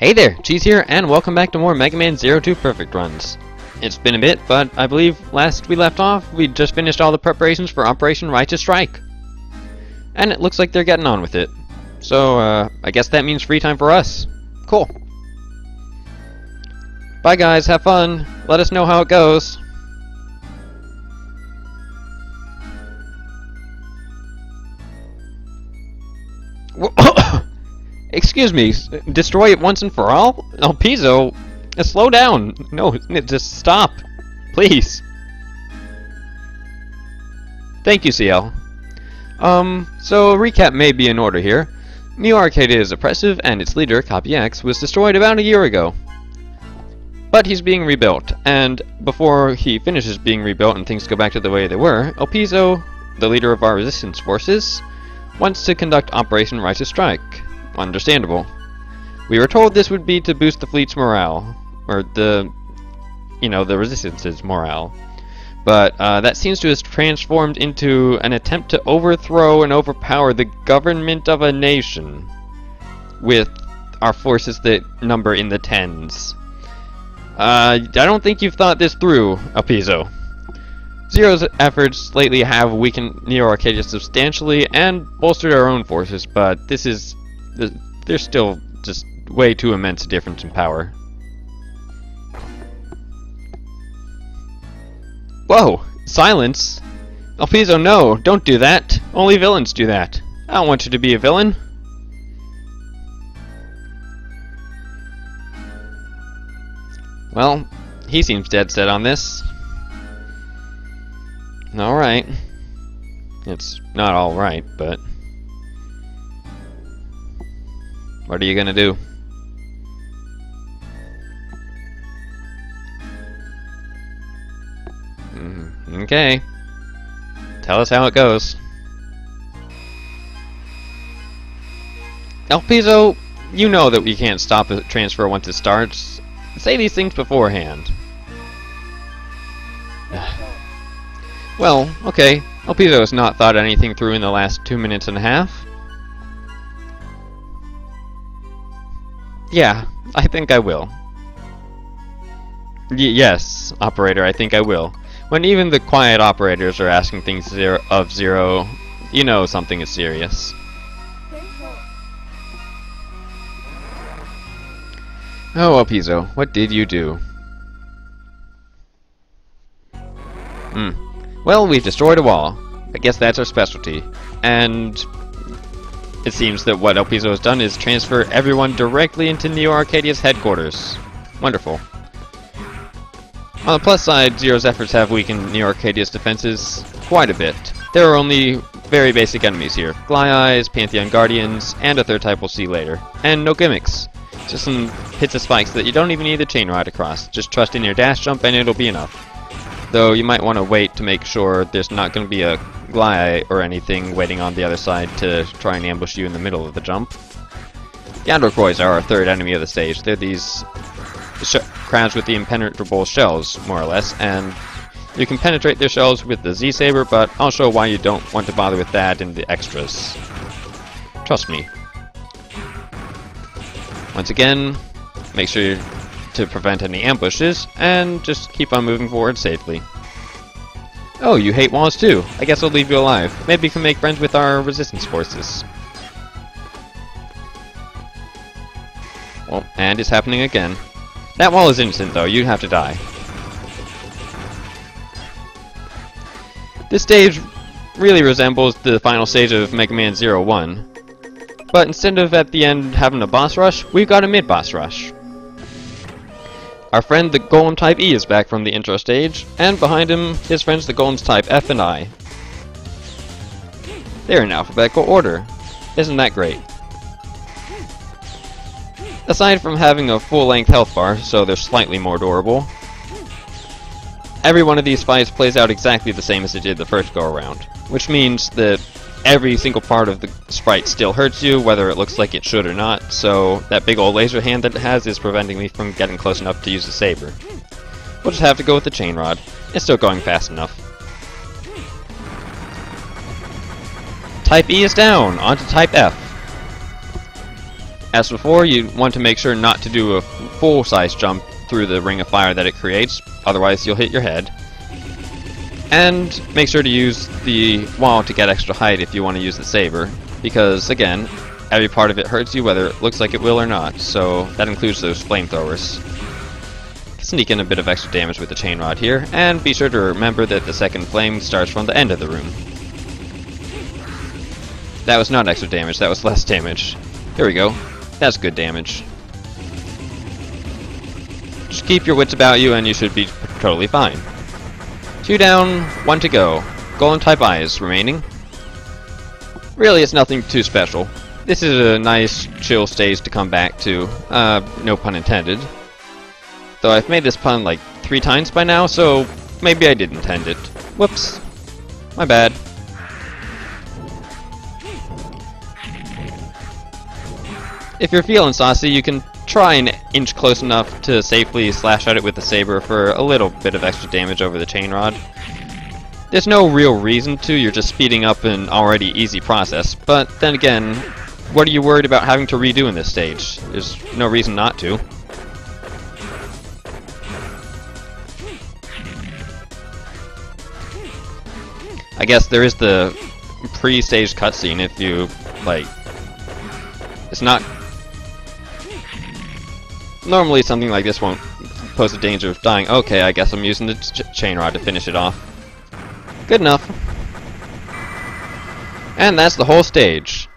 Hey there, Cheese here, and welcome back to more Mega Man Zero 2 Perfect runs. It's been a bit, but I believe last we left off, we just finished all the preparations for Operation Righteous Strike. And it looks like they're getting on with it. So, I guess that means free time for us. Cool. Bye guys, have fun. Let us know how it goes. Excuse me, destroy it once and for all? Elpizo, slow down. No, just stop. Please. Thank you, CL. So a recap may be in order here. Neo Arcadia is oppressive, and its leader, Copy X, was destroyed about a year ago. But he's being rebuilt, and before he finishes being rebuilt and things go back to the way they were, Elpizo, the leader of our resistance forces, wants to conduct Operation Righteous Strike. Understandable. We were told this would be to boost the fleet's morale, or the resistance's morale. But that seems to have transformed into an attempt to overthrow and overpower the government of a nation, with our forces that number in the tens. I don't think you've thought this through, Elpizo. Zero's efforts lately have weakened Neo Arcadia substantially and bolstered our own forces, but there's still just way too immense a difference in power. Whoa! Silence! Elpizo, no! Don't do that! Only villains do that! I don't want you to be a villain! Well, he seems dead set on this. Alright. It's not alright, but... what are you gonna do? Okay. Tell us how it goes. Elpizo, you know that we can't stop a transfer once it starts. Say these things beforehand. Well, okay. Elpizo has not thought anything through in the last 2 minutes and a half. Yeah, I think I will. Yes, operator, I think I will. When even the quiet operators are asking things of Zero, you know something is serious. Oh, Elpizo, what did you do? Well, we've destroyed a wall. I guess that's our specialty. And it seems that what Elpizo has done is transfer everyone directly into Neo Arcadia's headquarters. Wonderful. On the plus side, Zero's efforts have weakened Neo Arcadia's defenses quite a bit. There are only very basic enemies here. Glyeyes, Pantheon Guardians, and a third type we'll see later. And no gimmicks. Just some hits of spikes that you don't even need the chain ride across. Just trust in your dash jump and it'll be enough. Though you might want to wait to make sure there's not going to be a Glyeye or anything waiting on the other side to try and ambush you in the middle of the jump. The Androcoys are our third enemy of the stage. They're these crabs with the impenetrable shells, more or less, and you can penetrate their shells with the Z-Saber, but I'll show why you don't want to bother with that in the extras. Trust me. Once again, make sure to prevent any ambushes, and just keep on moving forward safely. Oh, you hate walls too. I guess I'll leave you alive. Maybe you can make friends with our resistance forces. Well, and it's happening again. That wall is innocent though, you have to die. This stage really resembles the final stage of Mega Man 01. But instead of at the end having a boss rush, we've got a mid-boss rush. Our friend the Golem Type E is back from the intro stage, and behind him, his friends the Golems Type F and I. They're in alphabetical order. Isn't that great? Aside from having a full-length health bar, so they're slightly more durable, every one of these fights plays out exactly the same as it did the first go-around, which means that every single part of the sprite still hurts you, whether it looks like it should or not, so that big old laser hand that it has is preventing me from getting close enough to use the saber. We'll just have to go with the chain rod. It's still going fast enough. Type E is down, onto Type F. As before, you want to make sure not to do a full-size jump through the ring of fire that it creates, otherwise you'll hit your head. And make sure to use the wall to get extra height if you want to use the saber, because again, every part of it hurts you whether it looks like it will or not, so that includes those flamethrowers. Sneak in a bit of extra damage with the chain rod here, and be sure to remember that the second flame starts from the end of the room. That was not extra damage, that was less damage. Here we go. That's good damage. Just keep your wits about you and you should be totally fine. 2 down, 1 to go. Golem type eyes remaining. Really, it's nothing too special. This is a nice, chill stage to come back to. No pun intended. Though I've made this pun like 3 times by now, so maybe I did intend it. Whoops. My bad. If you're feeling saucy, you can try and inch close enough to safely slash at it with the saber for a little bit of extra damage over the chain rod. There's no real reason to, you're just speeding up an already easy process, but then again, what are you worried about having to redo in this stage? There's no reason not to. I guess there is the pre-stage cutscene if you, like, it's not... Normally something like this won't pose a danger of dying. Okay, I guess I'm using the chain rod to finish it off. Good enough. And that's the whole stage.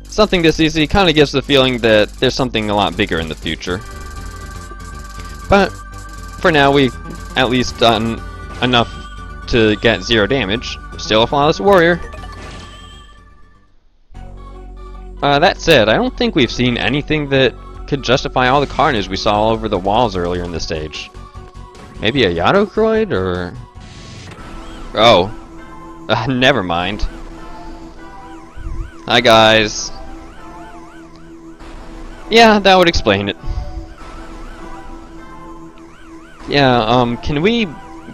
Something this easy kind of gives the feeling that there's something a lot bigger in the future. But for now, we've at least done enough to get 0 damage. Still a flawless warrior. That said, I don't think we've seen anything that could justify all the carnage we saw all over the walls earlier in the stage. Maybe a Yadokroid, or... Oh. Never mind. Hi guys. Yeah, that would explain it. Yeah,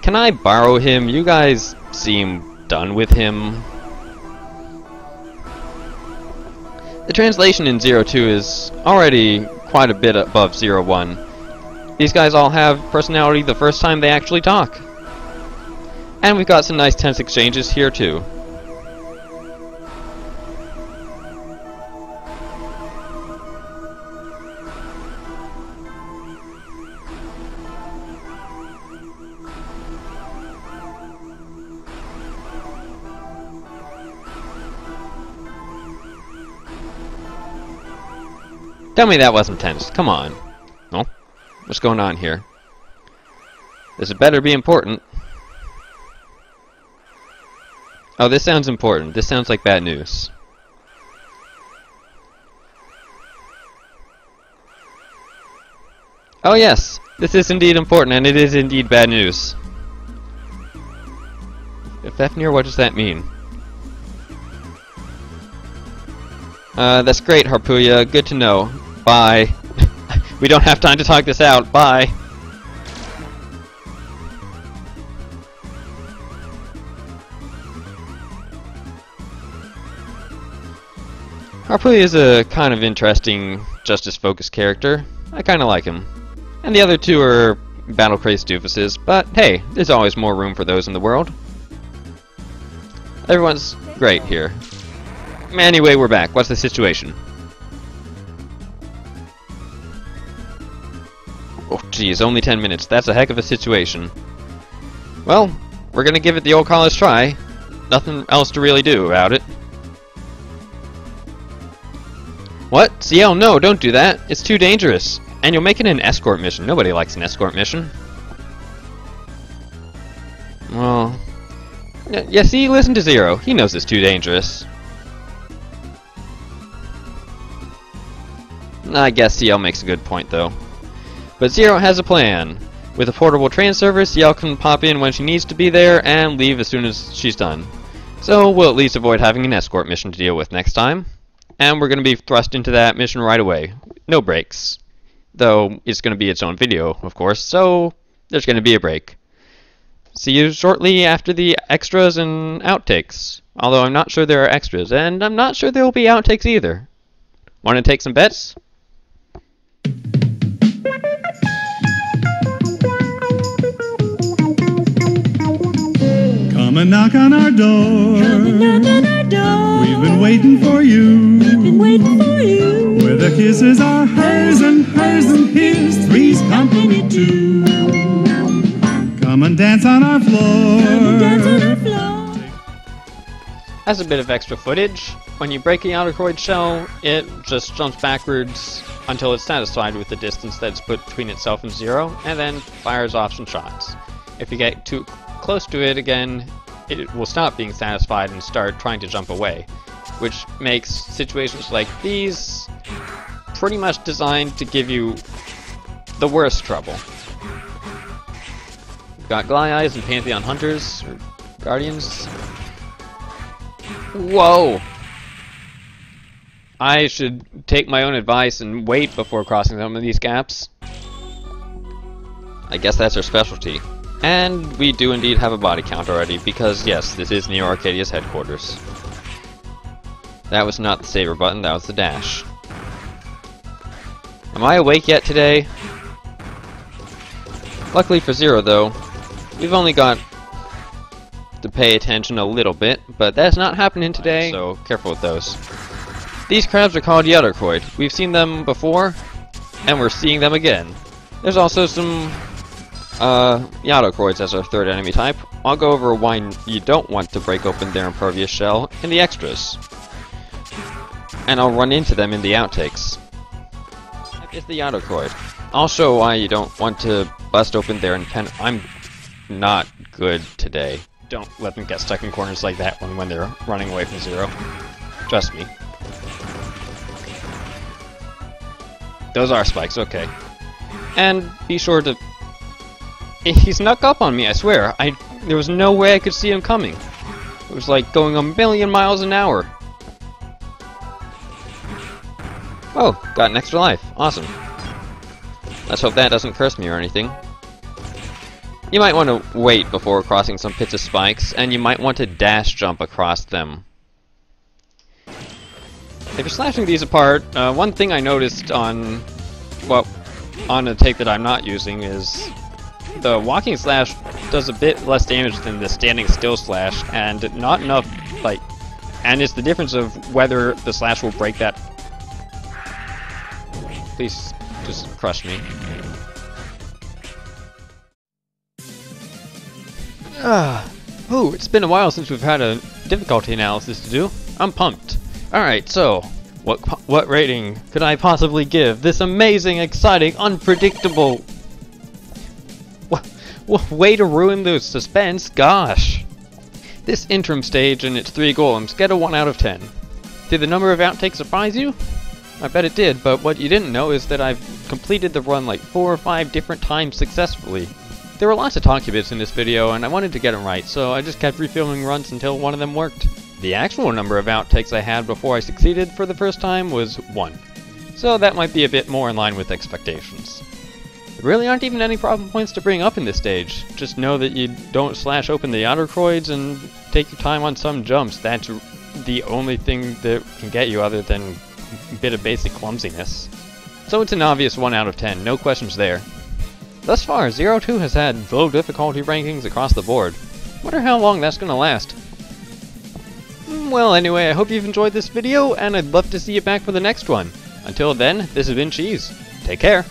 can I borrow him? You guys seem done with him. The translation in 02 is already quite a bit above 01. These guys all have personality the first time they actually talk. And we've got some nice tense exchanges here too. Tell me that wasn't tense. Come on. Oh, what's going on here? This had better be important. Oh, this sounds important. This sounds like bad news. Oh yes, this is indeed important, and it is indeed bad news. Fafnir, what does that mean? That's great, Harpuya. Good to know. Bye. We don't have time to talk this out. Bye. Harpuya is a kind of interesting, justice-focused character. I kind of like him. And the other two are battle-crazed doofuses, but hey, there's always more room for those in the world. Everyone's great here. Anyway, we're back. What's the situation? Oh, geez, only 10 minutes. That's a heck of a situation. Well, we're gonna give it the old college try. Nothing else to really do about it. What? CL, no, don't do that. It's too dangerous. And you'll make it an escort mission. Nobody likes an escort mission. Well... yeah, see, listen to Zero. He knows it's too dangerous. I guess CL makes a good point, though. But Zero has a plan. With a portable train service, CL can pop in when she needs to be there and leave as soon as she's done. So we'll at least avoid having an escort mission to deal with next time. And we're going to be thrust into that mission right away. No breaks. Though it's going to be its own video, of course, so there's going to be a break. See you shortly after the extras and outtakes. Although I'm not sure there are extras, and I'm not sure there will be outtakes either. Want to take some bets? Come and knock on our door. Come and knock on our door. We've been waiting for you. We've been waiting for you. Where the kisses are hers and his, three's company too. Come and dance on our floor. Come and dance on our floor. As a bit of extra footage, when you break a Yadokroid shell, it just jumps backwards until it's satisfied with the distance that's put between itself and zero, and then fires off some shots. If you get too close to it again, it will stop being satisfied and start trying to jump away, which makes situations like these pretty much designed to give you the worst trouble. We've got Glyeyes and Pantheon Hunters, or Guardians. Whoa! I should take my own advice and wait before crossing some of these gaps. I guess that's our specialty. And we do indeed have a body count already, because yes, this is Neo Arcadia's headquarters. That was not the saber button, that was the dash. Am I awake yet today? Luckily for Zero though, we've only got to pay attention a little bit, but that's not happening today, so careful with those. These crabs are called Yadokroid. We've seen them before, and we're seeing them again. There's also some Yadokroids as our third enemy type. I'll go over why you don't want to break open their impervious shell in the extras. And I'll run into them in the outtakes. It's the Yadokroid. I'll show why you don't want to bust open their I'm not good today. Don't let them get stuck in corners like that when they're running away from Zero. Trust me. Those are spikes, okay. And be sure to... He snuck up on me, I swear. There was no way I could see him coming. It was like going 1,000,000 miles an hour. Oh, got an extra life. Awesome. Let's hope that doesn't curse me or anything. You might want to wait before crossing some pits of spikes, and you might want to dash jump across them. If you're slashing these apart, one thing I noticed on a take that I'm not using is the walking slash does a bit less damage than the standing still slash, and not enough, and it's the difference of whether the slash will break that. Please, just crush me. Oh, it's been a while since we've had a difficulty analysis to do. I'm pumped. Alright, so, what rating could I possibly give this amazing, exciting, unpredictable... What way to ruin the suspense, gosh! This interim stage and its 3 golems get a 1 out of 10. Did the number of outtakes surprise you? I bet it did, but what you didn't know is that I've completed the run like 4 or 5 different times successfully. There were lots of talkie bits in this video, and I wanted to get them right, so I just kept refilming runs until one of them worked. The actual number of outtakes I had before I succeeded for the first time was 1. So that might be a bit more in line with expectations. There really aren't even any problem points to bring up in this stage. Just know that you don't slash open the Yadokroids and take your time on some jumps. That's the only thing that can get you other than a bit of basic clumsiness. So it's an obvious 1 out of 10, no questions there. Thus far, Zero 2 has had low difficulty rankings across the board. Wonder how long that's gonna last. Well, anyway, I hope you've enjoyed this video, and I'd love to see you back for the next one. Until then, this has been Cheese. Take care!